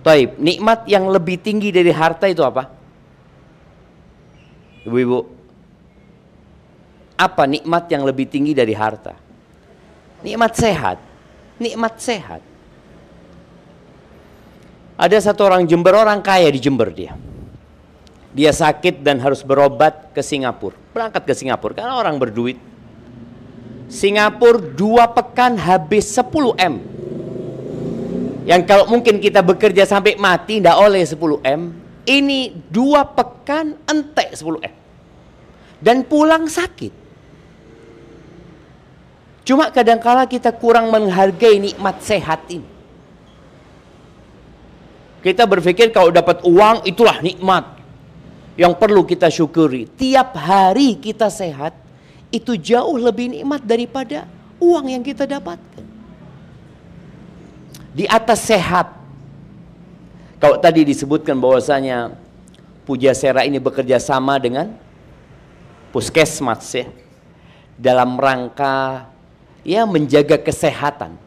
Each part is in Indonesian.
Taib, nikmat yang lebih tinggi dari harta itu apa? Ibu-ibu, apa nikmat yang lebih tinggi dari harta? Nikmat sehat. Nikmat sehat. Ada satu orang Jember, orang kaya di Jember dia. Dia sakit dan harus berobat ke Singapura. Berangkat ke Singapura karena orang berduit. Singapura 2 pekan habis 10 M. Yang kalau mungkin kita bekerja sampai mati tidak oleh 10 M. Ini 2 pekan entek 10 M. Dan pulang sakit. Cuma kadangkala kita kurang menghargai nikmat sehat ini. Kita berpikir kalau dapat uang itulah nikmat yang perlu kita syukuri. Tiap hari kita sehat itu jauh lebih nikmat daripada uang yang kita dapatkan. Di atas sehat. Kalau tadi disebutkan bahwasanya Pujasera ini bekerja sama dengan Puskesmas ya, dalam rangka ya menjaga kesehatan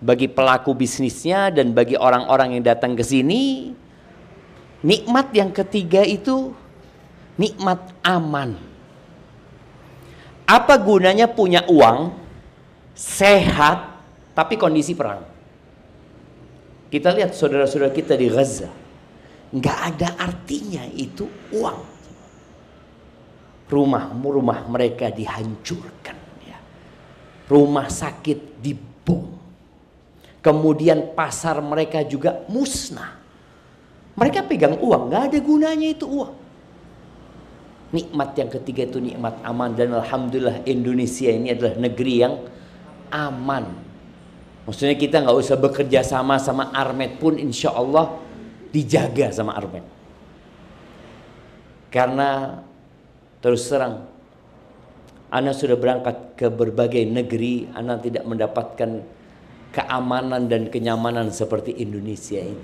bagi pelaku bisnisnya dan bagi orang-orang yang datang ke sini. Nikmat yang ketiga itu nikmat aman. Apa gunanya punya uang, sehat, tapi kondisi perang? Kita lihat saudara-saudara kita di Gaza, nggak ada artinya itu uang. Rumah mereka dihancurkan. Rumah sakit dibom. Kemudian pasar mereka juga musnah. Mereka pegang uang, nggak ada gunanya itu uang. Nikmat yang ketiga itu nikmat aman. Dan alhamdulillah Indonesia ini adalah negeri yang aman. Maksudnya kita nggak usah bekerja sama Armed pun insya Allah dijaga sama Armed. Karena terus terang Ana sudah berangkat ke berbagai negeri, Ana tidak mendapatkan keamanan dan kenyamanan seperti Indonesia ini.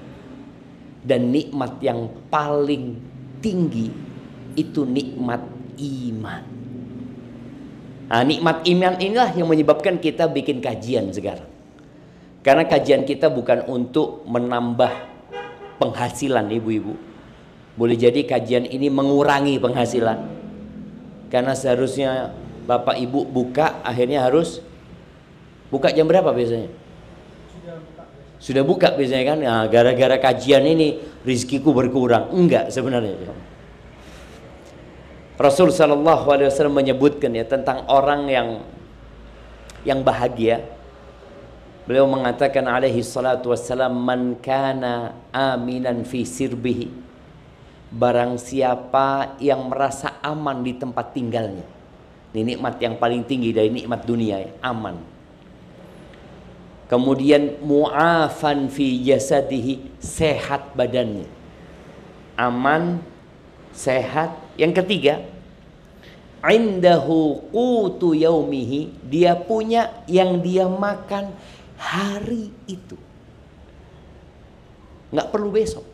Dan nikmat yang paling tinggi itu nikmat iman. Nah, nikmat iman inilah yang menyebabkan kita bikin kajian sekarang. Karena kajian kita bukan untuk menambah penghasilan ibu-ibu. Boleh jadi kajian ini mengurangi penghasilan. Karena seharusnya Bapak Ibu buka, akhirnya harus buka jam berapa biasanya? Sudah buka biasanya kan? Nah, gara-gara kajian ini rizkiku berkurang. Enggak sebenarnya. Rasul Shallallahu Alaihi Wasallam menyebutkan ya tentang orang yang bahagia. Beliau mengatakan alaihi salatu wassalam, man kana aminan fi sirbihi, barang siapa yang merasa aman di tempat tinggalnya. Ini nikmat yang paling tinggi dari nikmat dunia ya, aman. Kemudian mu'afan fi jasadihi, sehat badannya. Aman, sehat. Yang ketiga, indahu qutu yaumihi, dia punya yang dia makan hari itu. Nggak perlu besok.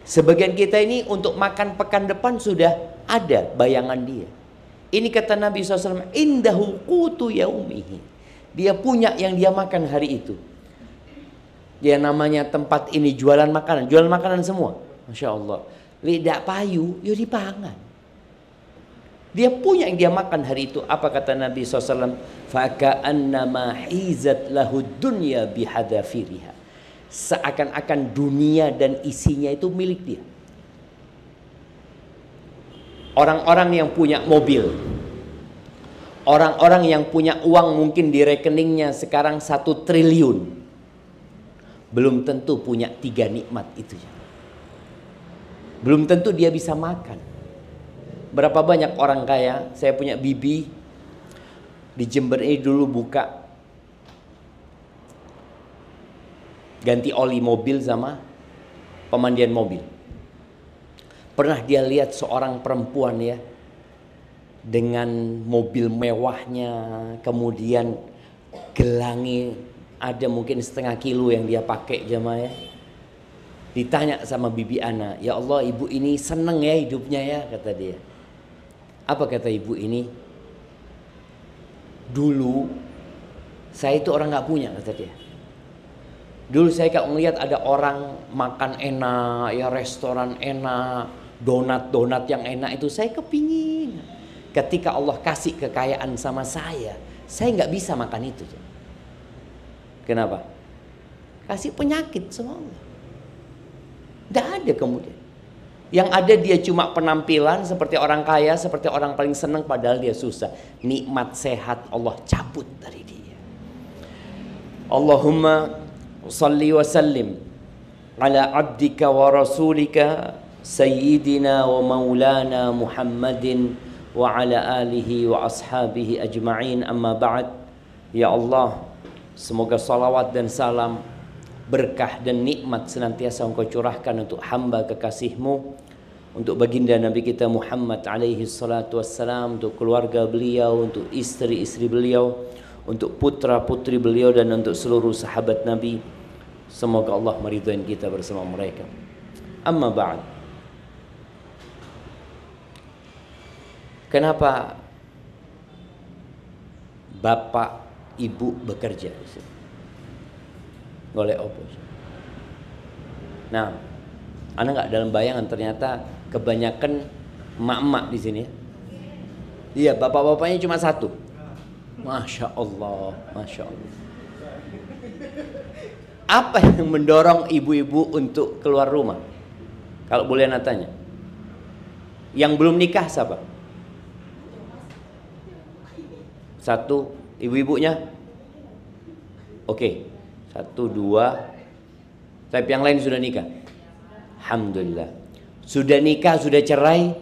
Sebagian kita ini untuk makan pekan depan sudah ada bayangan dia. Ini kata Nabi SAW, indahu qutu yaumihi. Dia punya yang dia makan hari itu. Dia namanya tempat ini jualan makanan semua. Masya Allah. Lidah payu, ya dipangan. Dia punya yang dia makan hari itu. Apa kata Nabi SAW? Faka'annama hizat lahud dunya bihadafiriha. Seakan-akan dunia dan isinya itu milik dia. Orang-orang yang punya mobil, orang-orang yang punya uang mungkin di rekeningnya sekarang 1 triliun, belum tentu punya 3 nikmat itu. Belum tentu dia bisa makan. Berapa banyak orang kaya, saya punya bibi di Jember ini dulu buka ganti oli mobil sama pemandian mobil. Pernah dia lihat seorang perempuan ya dengan mobil mewahnya, kemudian gelangi ada mungkin 1/2 kilo yang dia pakai jemaah ya. Ditanya sama bibi ana, ya Allah ibu ini seneng ya hidupnya ya, kata dia. Apa kata ibu ini? Dulu saya itu orang nggak punya, kata dia. Dulu saya kalau ngelihat ada orang makan enak, ya restoran enak, donat-donat yang enak itu saya kepingin. Ketika Allah kasih kekayaan sama saya nggak bisa makan itu. Kenapa? Kasih penyakit sama Allah. Nggak ada kemudian. Yang ada dia cuma penampilan seperti orang kaya, seperti orang paling senang padahal dia susah. Nikmat sehat Allah cabut dari dia. Allahumma salli wa sallim ala abdika wa rasulika sayyidina wa maulana Muhammadin wa ala alihi wa ashabihi ajma'in, amma ba'd. Ya Allah, semoga salawat dan salam, berkah dan nikmat senantiasa Engkau curahkan untuk hamba kekasih-Mu, untuk baginda Nabi kita Muhammad alaihi salatu wassalam, untuk keluarga beliau, untuk istri-istri beliau, untuk putra-putri beliau, dan untuk seluruh sahabat Nabi. Semoga Allah meridhai kita bersama mereka. Amma ba'd. Kenapa bapak ibu bekerja? Oleh opus. Nah, Anda nggak dalam bayangan ternyata kebanyakan emak-emak di sini ya. Iya, bapak-bapaknya cuma satu. Masya Allah, Masya Allah. Apa yang mendorong ibu-ibu untuk keluar rumah? Kalau boleh Anda tanya. Yang belum nikah siapa? Satu, ibu-ibunya? Oke, satu, dua. Tapi yang lain sudah nikah? Alhamdulillah. Sudah nikah, sudah cerai?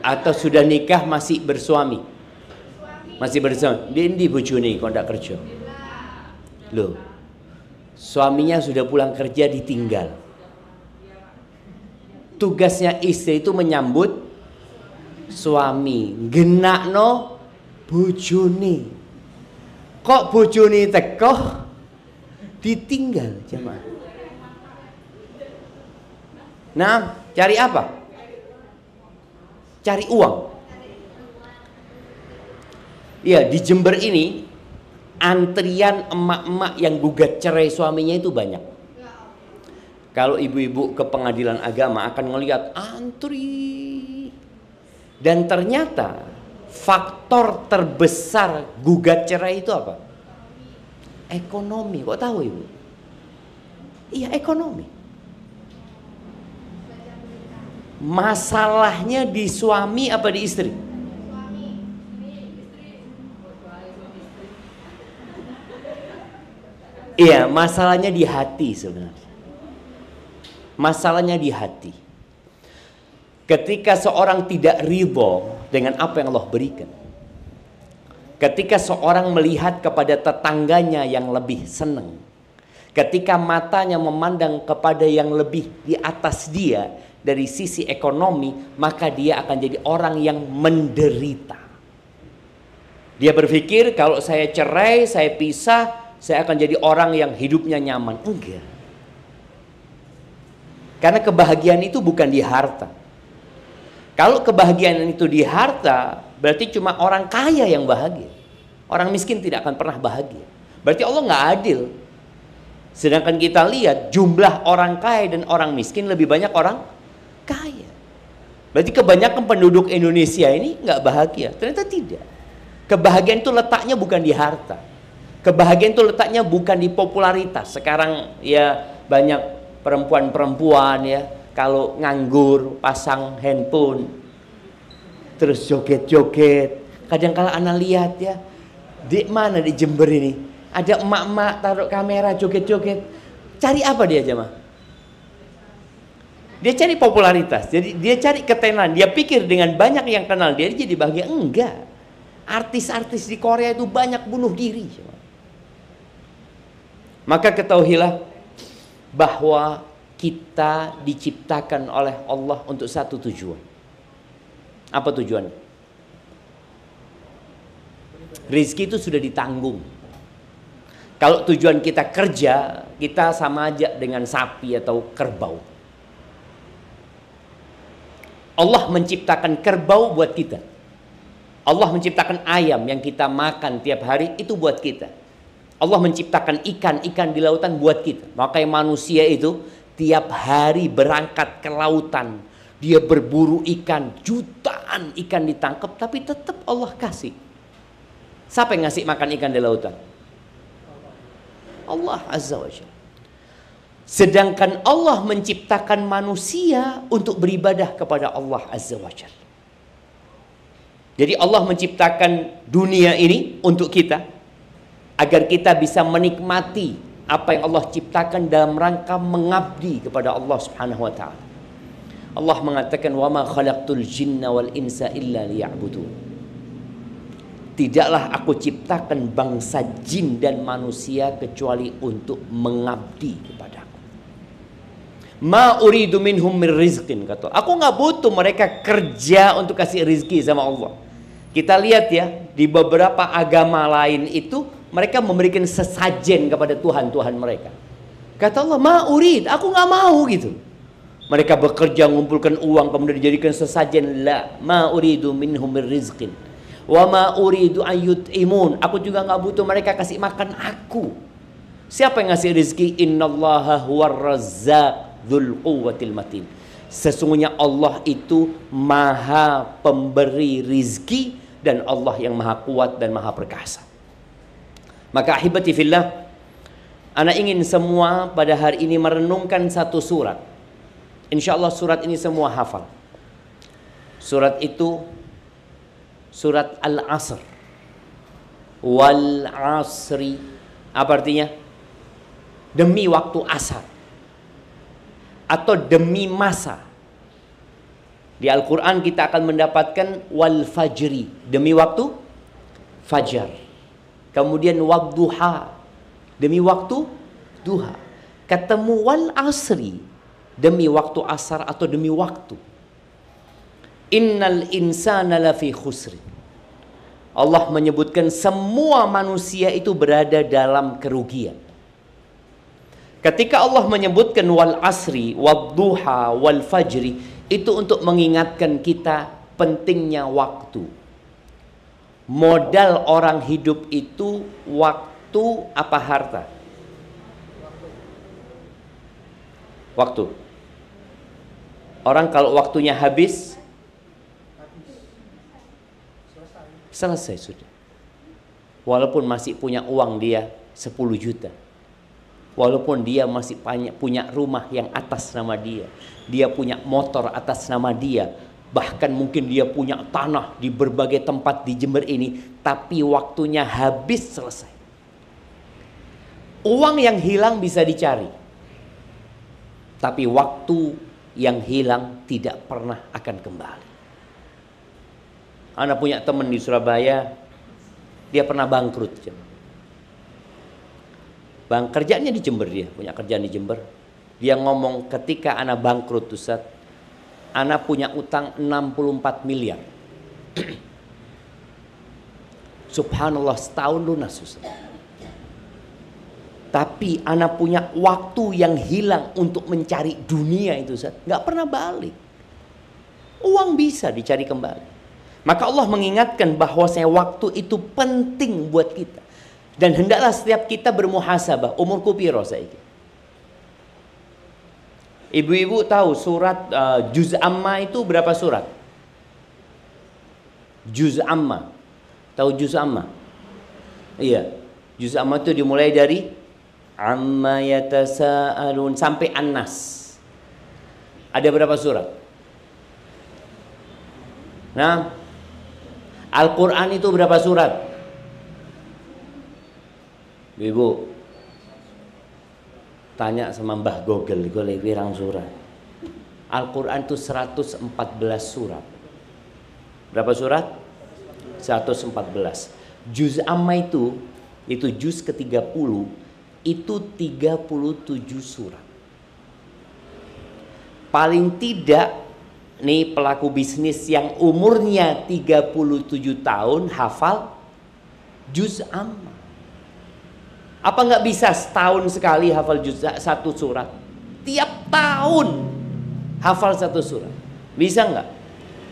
Atau sudah nikah masih bersuami? Masih bersuami. Dia di bojone kok ndak kerja. Loh. Suaminya sudah pulang kerja ditinggal. Tugasnya istri itu menyambut suami, genakno bojone. Kok bojone teko ditinggal jemaah. Nah, cari apa? Cari uang. Iya, di Jember ini antrian emak-emak yang gugat cerai suaminya itu banyak. Kalau ibu-ibu ke pengadilan agama akan ngelihat antri. Dan ternyata faktor terbesar gugat cerai itu apa? Ekonomi. Kok tahu ibu? Iya, ekonomi. Masalahnya di suami apa di istri? Iya, masalahnya di hati sebenarnya. Masalahnya di hati. Ketika seorang tidak ridho dengan apa yang Allah berikan. Ketika seorang melihat kepada tetangganya yang lebih senang. Ketika matanya memandang kepada yang lebih di atas dia dari sisi ekonomi, maka dia akan jadi orang yang menderita. Dia berpikir kalau saya cerai, saya pisah, saya akan jadi orang yang hidupnya nyaman. Enggak. Karena kebahagiaan itu bukan di harta. Kalau kebahagiaan itu di harta, berarti cuma orang kaya yang bahagia. Orang miskin tidak akan pernah bahagia. Berarti Allah nggak adil. Sedangkan kita lihat jumlah orang kaya dan orang miskin lebih banyak orang kaya. Berarti kebanyakan penduduk Indonesia ini nggak bahagia. Ternyata tidak. Kebahagiaan itu letaknya bukan di harta. Kebahagiaan itu letaknya bukan di popularitas. Sekarang ya banyak perempuan-perempuan ya, kalau nganggur pasang handphone terus joget-joget. Kadang-kala anak lihat ya, di mana di Jember ini ada emak-emak taruh kamera joget-joget. Cari apa dia jemaah? Dia cari popularitas. Jadi dia cari ketenaran. Dia pikir dengan banyak yang kenal dia jadi bahagia. Enggak. Artis-artis di Korea itu banyak bunuh diri. Maka ketahuilah bahwa kita diciptakan oleh Allah untuk satu tujuan. Apa tujuannya? Rizki itu sudah ditanggung. Kalau tujuan kita kerja, kita sama aja dengan sapi atau kerbau. Allah menciptakan kerbau buat kita. Allah menciptakan ayam yang kita makan tiap hari itu buat kita. Allah menciptakan ikan-ikan di lautan buat kita. Makanya manusia itu tiap hari berangkat ke lautan. Dia berburu ikan, jutaan ikan ditangkap, tapi tetap Allah kasih. Siapa yang ngasih makan ikan di lautan? Allah Azza wa Jalla. Sedangkan Allah menciptakan manusia untuk beribadah kepada Allah Azza wa Jalla. Jadi Allah menciptakan dunia ini untuk kita, agar kita bisa menikmati apa yang Allah ciptakan dalam rangka mengabdi kepada Allah Subhanahu wa taala. Allah mengatakan, "Wa ma khalaqtul jinna wal insa illa liya'budun." Tidaklah aku ciptakan bangsa jin dan manusia kecuali untuk mengabdi kepadaku. Ma uridu minhum min rizqin, kata aku nggak butuh mereka kerja untuk kasih rizki sama Allah. Kita lihat ya, di beberapa agama lain itu mereka memberikan sesajen kepada Tuhan-Tuhan mereka. Kata Allah, ma urid, aku nggak mau gitu. Mereka bekerja mengumpulkan uang kemudian dijadikan sesajen. La ma uridu minhum min rizqin wa ma uridu an yut'imun. Aku juga nggak butuh mereka kasih makan aku. Siapa yang ngasih rizki? Innallaha huwar razzaq dzul quwwatil matin. Sesungguhnya Allah itu maha pemberi rizki dan Allah yang maha kuat dan maha perkasa. Maka ahibati fillah, ana ingin semua pada hari ini merenungkan satu surat. Insya Allah surat ini semua hafal. Surat itu surat Al-Asr. Wal asri, apa artinya? Demi waktu asar atau demi masa. Di Al-Quran kita akan mendapatkan wal fajri, demi waktu fajar. Kemudian wadduha, demi waktu duha. Ketemu wal asri, demi waktu asar atau demi waktu. Innal insana lafi khusri. Allah menyebutkan semua manusia itu berada dalam kerugian. Ketika Allah menyebutkan wal asri, wadduha, wal fajri, itu untuk mengingatkan kita pentingnya waktu. Modal orang hidup itu waktu apa harta? Waktu. Orang kalau waktunya habis, selesai sudah. Walaupun masih punya uang dia 10 juta. Walaupun dia masih punya rumah yang atas nama dia. Dia punya motor atas nama dia. Bahkan mungkin dia punya tanah di berbagai tempat di Jember ini. Tapi waktunya habis, selesai. Uang yang hilang bisa dicari. Tapi waktu yang hilang tidak pernah akan kembali. Anak punya teman di Surabaya. Dia pernah bangkrut. Kerjanya di Jember, dia punya kerjaan di Jember. Dia ngomong, ketika anak bangkrut Ustaz, anak punya utang 64 miliar. Subhanallah, setahun lunas Ustaz. Tapi anak punya waktu yang hilang untuk mencari dunia itu Ustaz, nggak pernah balik. Uang bisa dicari kembali. Maka Allah mengingatkan bahwa waktu itu penting buat kita. Dan hendaklah setiap kita bermuhasabah. Umurku piro saiki? Ibu-ibu tahu surat Juz Amma itu berapa surat? Juz Amma. Tahu Juz Amma? Iya. Juz Amma itu dimulai dari Amma yatasa'alun sampai An-Nas. Ada berapa surat? Nah, Al-Quran itu berapa surat? Ibu tanya sama Mbah Google, golek pirang surat. Al-Quran itu 114 surat. Berapa surat? 114. Juz Amma itu juz ke-30, itu 37 surat. Paling tidak nih pelaku bisnis yang umurnya 37 tahun hafal Juz Amma. Apa nggak bisa setahun sekali hafal juz satu surat? Tiap tahun hafal satu surat. Bisa nggak?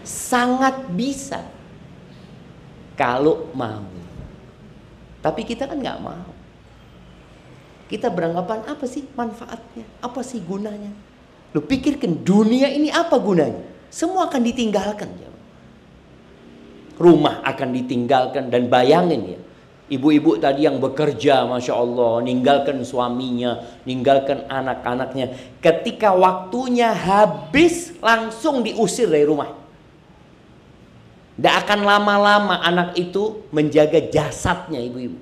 Sangat bisa. Kalau mau. Tapi kita kan nggak mau. Kita beranggapan apa sih manfaatnya? Apa sih gunanya? Lu pikirkan dunia ini apa gunanya? Semua akan ditinggalkan. Rumah akan ditinggalkan. Dan bayangin ya, ibu-ibu tadi yang bekerja, Masya Allah, ninggalkan suaminya, ninggalkan anak-anaknya. Ketika waktunya habis, langsung diusir dari rumah. Tidak akan lama-lama anak itu menjaga jasadnya ibu-ibu.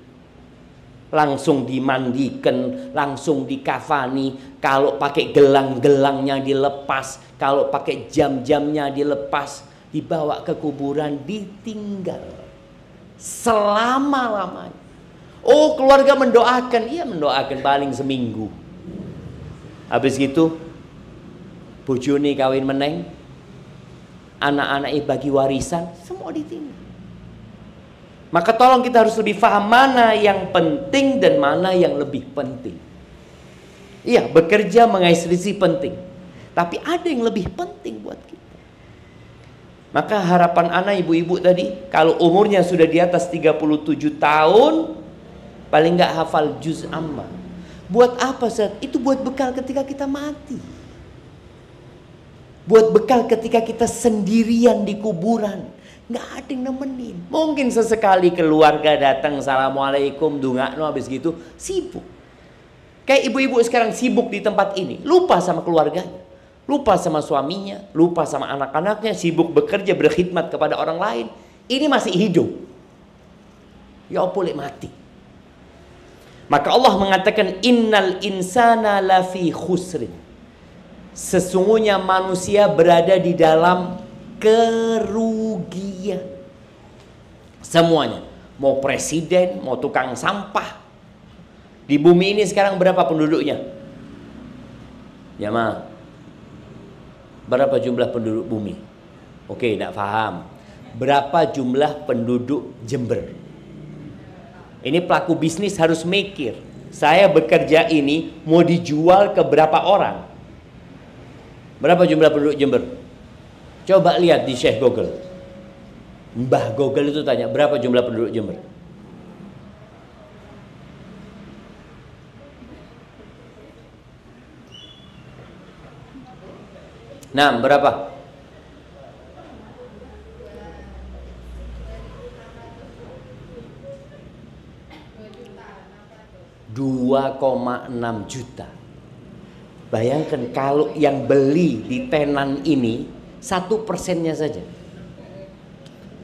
Langsung dimandikan, langsung dikafani. Kalau pakai gelang-gelangnya dilepas, kalau pakai jam-jamnya dilepas, dibawa ke kuburan, ditinggal selama-lamanya. Oh, keluarga mendoakan, iya mendoakan paling seminggu. Habis gitu bojone kawin meneng, anak-anaknya bagi warisan, semua ditinggal. Maka tolong kita harus lebih paham mana yang penting dan mana yang lebih penting. Iya, bekerja mengais rezeki penting, tapi ada yang lebih penting buat kita. Maka harapan anak ibu-ibu tadi, kalau umurnya sudah di atas 37 tahun, paling nggak hafal juz amma. Buat apa Ustaz? Itu buat bekal ketika kita mati. Buat bekal ketika kita sendirian di kuburan. Nggak ada yang nemenin. Mungkin sesekali keluarga datang, assalamualaikum, dungakno, habis gitu sibuk. Kayak ibu-ibu sekarang sibuk di tempat ini, lupa sama keluarganya, lupa sama suaminya, lupa sama anak-anaknya, sibuk bekerja, berkhidmat kepada orang lain. Ini masih hidup. Ya boleh mati. Maka Allah mengatakan innal insana lafi khusrin. Sesungguhnya manusia berada di dalam kerugian. Semuanya, mau presiden, mau tukang sampah. Di bumi ini sekarang berapa penduduknya? Ya mah, berapa jumlah penduduk bumi? Oke, tidak paham. Berapa jumlah penduduk Jember? Ini pelaku bisnis harus mikir. Saya bekerja ini mau dijual ke berapa orang? Berapa jumlah penduduk Jember? Coba lihat di Syekh Google. Mbah Google itu tanya, berapa jumlah penduduk Jember? Nah, berapa? $2,6 juta. Bayangkan kalau yang beli di tenan ini 1%-nya saja.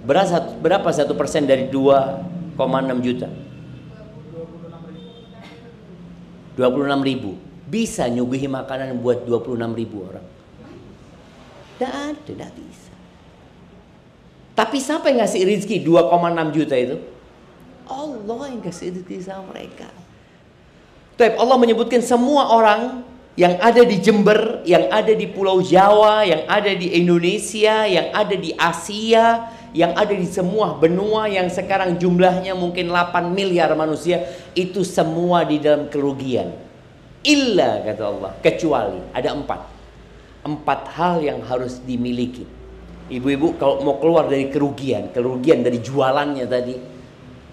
Berapa 1% dari 2,6 juta? 26.000. Bisa nyuguhi makanan buat 26.000 orang? Tidak bisa. Tapi siapa yang ngasih rezeki 2,6 juta itu? Allah yang kasih rezeki sama mereka. Allah menyebutkan semua orang yang ada di Jember, yang ada di Pulau Jawa, yang ada di Indonesia, yang ada di Asia, yang ada di semua benua yang sekarang jumlahnya mungkin 8 miliar manusia, itu semua di dalam kerugian. Illa, kata Allah, kecuali ada 4 hal yang harus dimiliki. Ibu-ibu kalau mau keluar dari kerugian dari jualannya tadi,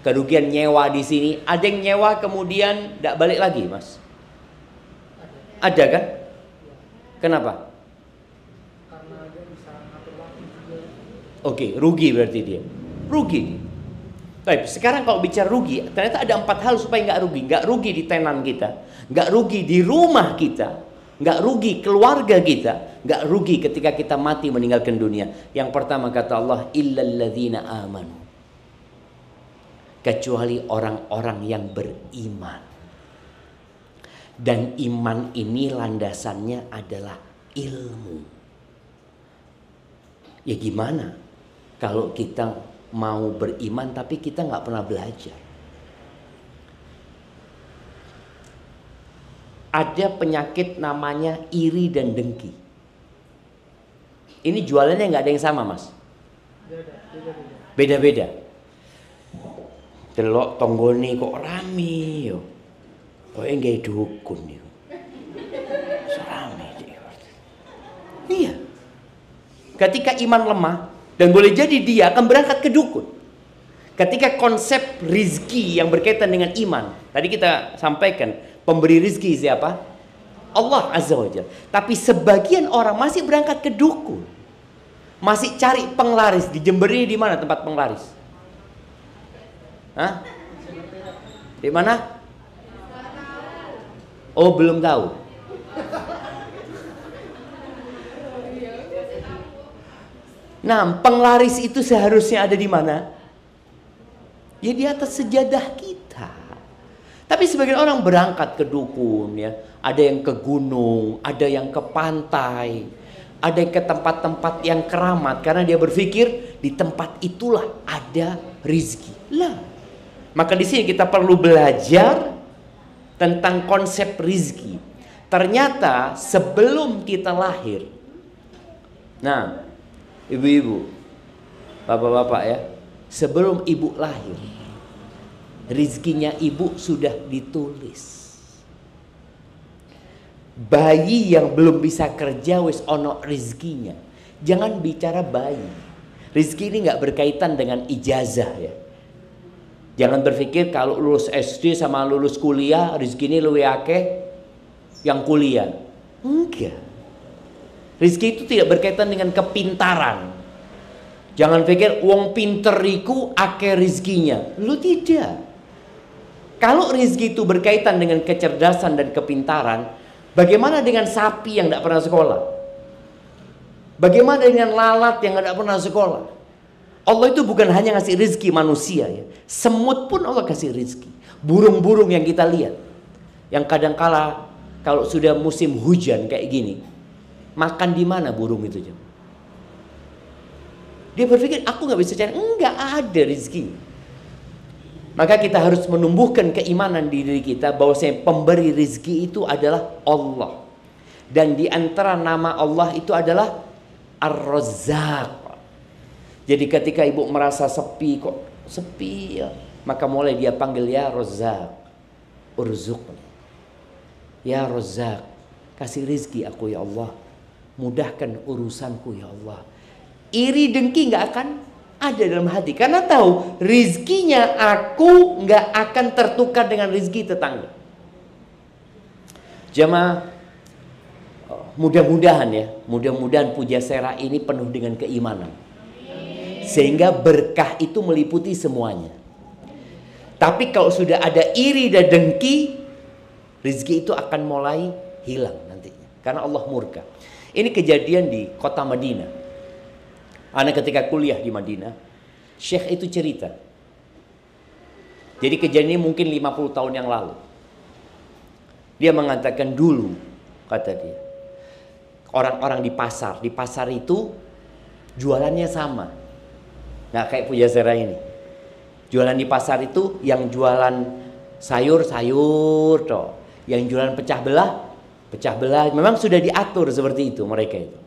kerugian nyewa di sini, ada yang nyewa kemudian tidak balik lagi, Mas? Ada kan? Kenapa? Karena dia bisa ngatur waktu juga. Oke, rugi berarti dia. Rugi. Baik, sekarang kalau bicara rugi, ternyata ada 4 hal supaya nggak rugi. Nggak rugi di tenan kita, nggak rugi di rumah kita, nggak rugi keluarga kita, nggak rugi ketika kita mati meninggalkan dunia. Yang pertama kata Allah, illalladzina amanu. Kecuali orang-orang yang beriman. Dan iman ini landasannya adalah ilmu. Ya gimana kalau kita mau beriman tapi kita nggak pernah belajar? Ada penyakit namanya iri dan dengki. Ini jualannya nggak ada yang sama, Mas? Beda-beda. Delok tonggone kok rame yo. Kok enggak dukun yo. Rame dia. Iya. Ketika iman lemah dan boleh jadi dia akan berangkat ke dukun. Ketika konsep rizki yang berkaitan dengan iman, tadi kita sampaikan Pemberi rizki siapa? Allah Azza wa Jalla. Tapi sebagian orang masih berangkat ke dukun. Masih cari penglaris. Di Jember ini di mana tempat penglaris? Hah? Di mana? Oh, belum tahu. Nah, penglaris itu seharusnya ada di mana? Ya di atas sejadah kita. Tapi sebagian orang berangkat ke dukun ya. Ada yang ke gunung, ada yang ke pantai, ada yang ke tempat-tempat yang keramat. Karena dia berpikir di tempat itulah ada rizki. Lah. Maka di sini kita perlu belajar tentang konsep rizki. Ternyata sebelum kita lahir. Nah, ibu-ibu, bapak-bapak ya. Sebelum ibu lahir, rizkinya ibu sudah ditulis. Bayi yang belum bisa kerja wis ono rizkinya. Jangan bicara bayi. Rizki ini nggak berkaitan dengan ijazah ya. Jangan berpikir kalau lulus SD sama lulus kuliah rizki ini luwih akeh yang kuliah. Enggak. Rizki itu tidak berkaitan dengan kepintaran. Jangan pikir wong pinter iku akeh rizkinya. Lu tidak. Kalau rizki itu berkaitan dengan kecerdasan dan kepintaran, bagaimana dengan sapi yang tidak pernah sekolah? Bagaimana dengan lalat yang tidak pernah sekolah? Allah itu bukan hanya ngasih rizki manusia ya. Semut pun Allah kasih rizki. Burung-burung yang kita lihat, yang kadangkala kalau sudah musim hujan kayak gini, makan di mana burung itu? Dia berpikir aku nggak bisa cari, enggak ada rizki. Maka kita harus menumbuhkan keimanan di diri kita bahwa pemberi rizki itu adalah Allah. Dan di antara nama Allah itu adalah Ar-Razzaq. Jadi ketika ibu merasa sepi, kok sepi ya, maka mulai dia panggil ya Razzaq, urzuqni. Ya Razzaq, kasih rizki aku ya Allah. Mudahkan urusanku ya Allah. Iri dengki nggak akan ada dalam hati. Karena tahu rizkinya aku nggak akan tertukar dengan rizki tetangga. Jamaah, mudah-mudahan ya, mudah-mudahan Pujasera ini penuh dengan keimanan. Sehingga berkah itu meliputi semuanya. Tapi kalau sudah ada iri dan dengki, rizki itu akan mulai hilang nantinya. Karena Allah murka. Ini kejadian di kota Madinah. Anak ketika kuliah di Madinah, Syekh itu cerita. Jadi kejadian ini mungkin 50 tahun yang lalu. Dia mengatakan dulu, kata dia, orang-orang di pasar itu jualannya sama. Nah kayak Pujasera ini. Jualan di pasar itu yang jualan sayur-sayur toh. Yang jualan pecah belah. Memang sudah diatur seperti itu mereka itu.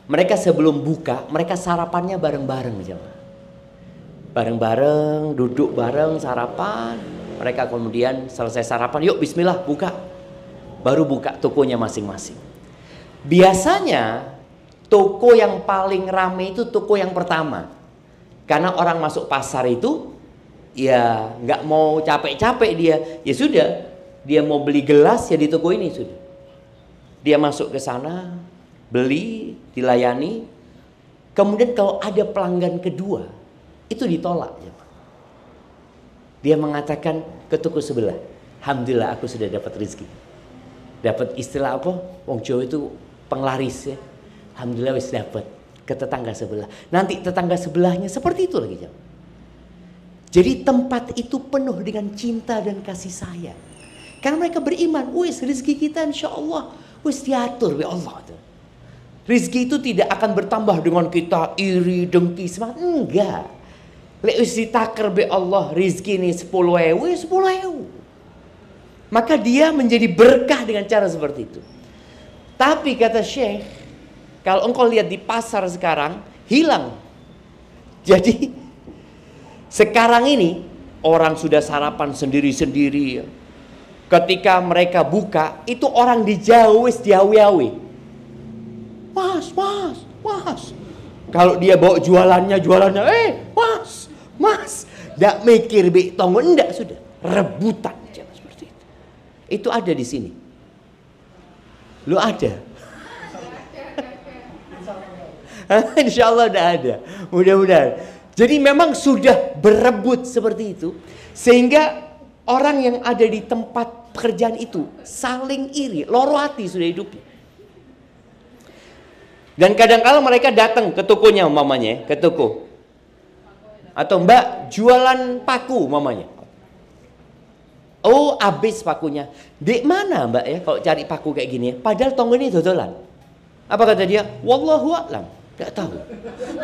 Mereka sebelum buka, mereka sarapannya bareng-bareng. Bareng-bareng, duduk bareng, sarapan. Mereka kemudian selesai sarapan, yuk bismillah buka. Baru buka tokonya masing-masing. Biasanya toko yang paling rame itu toko yang pertama. Karena orang masuk pasar itu, ya nggak mau capek-capek dia. Ya sudah, dia mau beli gelas ya di toko ini sudah. Dia masuk ke sana, beli, dilayani. Kemudian kalau ada pelanggan kedua, itu ditolak. Dia mengatakan ke toko sebelah, alhamdulillah aku sudah dapat rezeki. Dapat istilah apa? Wong Jawa itu penglaris ya. Alhamdulillah wis dapat ke tetangga sebelah. Nanti tetangga sebelahnya seperti itu lagi. Jadi tempat itu penuh dengan cinta dan kasih sayang. Karena mereka beriman, wis rezeki kita insya Allah wis diatur oleh Allah. Rizki itu tidak akan bertambah dengan kita iri, dengki, semangat. Enggak. Lek wis ditaker be Allah rizki ini 10.000, 10.000. Maka dia menjadi berkah dengan cara seperti itu. Tapi kata Syekh, kalau engkau lihat di pasar sekarang, hilang. Jadi sekarang ini orang sudah sarapan sendiri-sendiri. Ketika mereka buka, itu orang dijauh wis diawi-awi. Mas. Kalau dia bawa jualannya, mas. Nggak mikir tonggo, enggak sudah. Rebutan, jangan seperti itu. Itu ada di sini. Lu ada? Insya Allah udah ada. Mudah-mudahan. Jadi memang sudah berebut seperti itu. Sehingga orang yang ada di tempat pekerjaan itu saling iri. Loro hati sudah hidupnya. Dan kadang-kala mereka datang ke tokonya mamanya, ke toko. Atau mbak jualan paku mamanya. Oh habis pakunya. Dek mana mbak ya kalau cari paku kayak gini ya. Padahal tonggo ini dodolan. Apa kata dia? Wallahu a'lam. Gak tahu.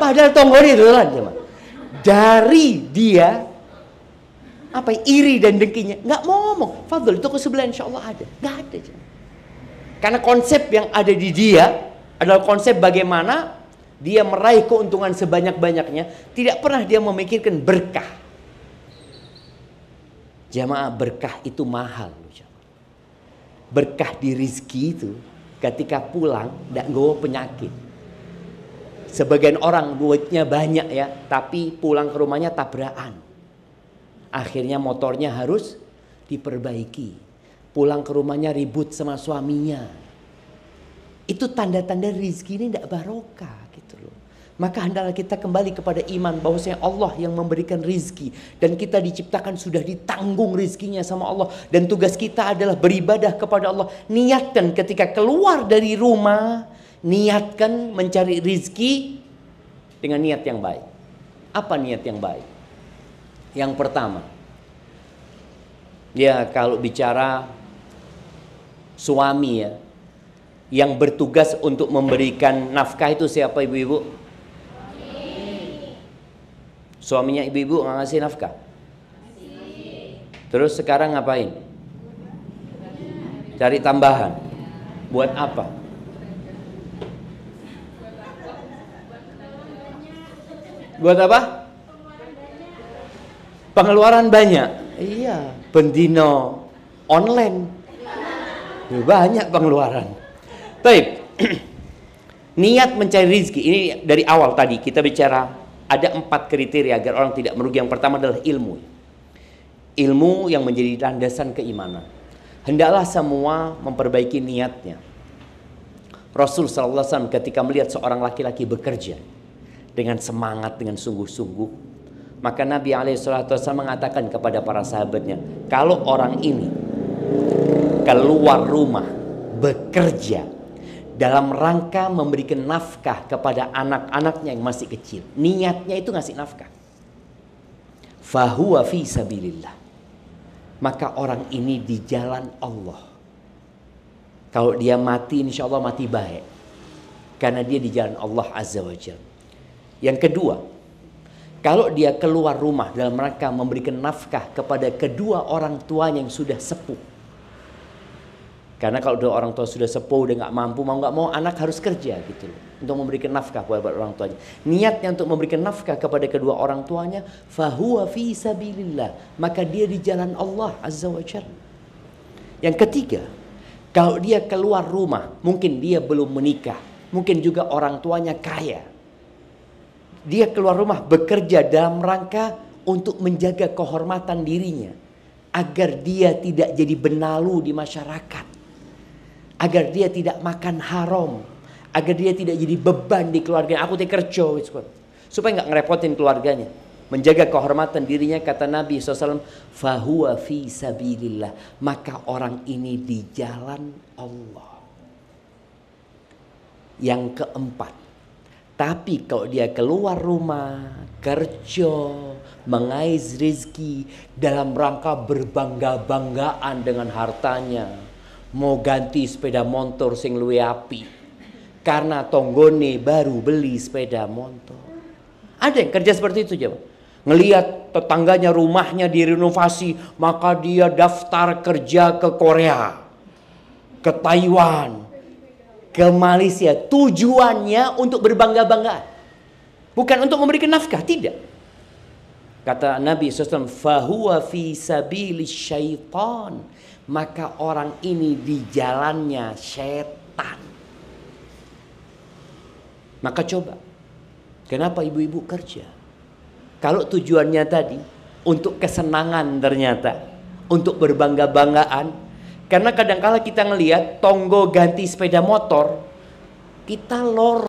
Padahal tonggo ini dodolan cuma. Dari dia apa iri dan dengkinya. Gak mau ngomong. Fadl toko sebelah insya Allah ada. Gak ada cuma. Karena konsep yang ada di dia adalah konsep bagaimana dia meraih keuntungan sebanyak-banyaknya. Tidak pernah dia memikirkan berkah. Jamaah, berkah itu mahal. Berkah di rizki itu ketika pulang tidak nggawa penyakit. Sebagian orang duitnya banyak ya, tapi pulang ke rumahnya tabrakan. Akhirnya motornya harus diperbaiki. Pulang ke rumahnya ribut sama suaminya. Itu tanda-tanda rizki ini tidak barokah gitu loh. Maka hendaklah kita kembali kepada iman bahwasanya Allah yang memberikan rizki. Dan kita diciptakan sudah ditanggung rizkinya sama Allah. Dan tugas kita adalah beribadah kepada Allah. Niatkan ketika keluar dari rumah. Niatkan mencari rizki dengan niat yang baik. Apa niat yang baik? Yang pertama. Ya kalau bicara suami ya. Yang bertugas untuk memberikan nafkah itu siapa ibu-ibu? Suaminya ibu-ibu nggak ngasih nafkah. Terus sekarang ngapain? Cari tambahan. Buat apa? Buat apa? Pengeluaran banyak. Iya, bendino online. Banyak pengeluaran. Baik. Niat mencari rezeki ini dari awal tadi kita bicara. Ada 4 kriteria agar orang tidak merugi. Yang pertama adalah ilmu. Ilmu yang menjadi landasan keimanan. Hendaklah semua memperbaiki niatnya. Rasul SAW ketika melihat seorang laki-laki bekerja dengan semangat, dengan sungguh-sungguh, maka Nabi SAW mengatakan kepada para sahabatnya, kalau orang ini keluar rumah bekerja dalam rangka memberikan nafkah kepada anak-anaknya yang masih kecil. Niatnya itu ngasih nafkah. Fahuwa fi sabilillah. Maka orang ini di jalan Allah. Kalau dia mati insya Allah mati baik. Karena dia di jalan Allah Azza wa Jalla. Yang kedua. Kalau dia keluar rumah dalam rangka memberikan nafkah kepada kedua orang tuanya yang sudah sepuh. Karena kalau udah orang tua sudah sepuh, udah nggak mampu, mau nggak mau anak harus kerja gitu loh. Untuk memberikan nafkah kepada orang tuanya. Niatnya untuk memberikan nafkah kepada kedua orang tuanya. Fahuwa fi sabilillah. Maka dia di jalan Allah Azza wa Jalla. Yang ketiga. Kalau dia keluar rumah. Mungkin dia belum menikah. Mungkin juga orang tuanya kaya. Dia keluar rumah bekerja dalam rangka untuk menjaga kehormatan dirinya. Agar dia tidak jadi benalu di masyarakat. Agar dia tidak makan haram. Agar dia tidak jadi beban di keluarganya. Aku kerja. Supaya nggak ngerepotin keluarganya. Menjaga kehormatan dirinya, kata Nabi SAW. Fahuwa fi sabilillah. Maka orang ini di jalan Allah. Yang keempat. Tapi kalau dia keluar rumah, kerja, mengais rezeki dalam rangka berbangga-banggaan dengan hartanya. Mau ganti sepeda motor sing luwe api karena tonggone baru beli sepeda motor. Ada yang kerja seperti itu coba. Ngelihat tetangganya rumahnya direnovasi, maka dia daftar kerja ke Korea, ke Taiwan, ke Malaysia. Tujuannya untuk berbangga-banggaan. Bukan untuk memberikan nafkah, tidak. Kata Nabi SAW, fahuwa fi sabilis syaitan. Maka orang ini di jalannya setan. Maka coba, kenapa ibu-ibu kerja? Kalau tujuannya tadi untuk kesenangan ternyata, untuk berbangga-banggaan, Karena kadangkala kita ngelihat tonggo ganti sepeda motor, kita lor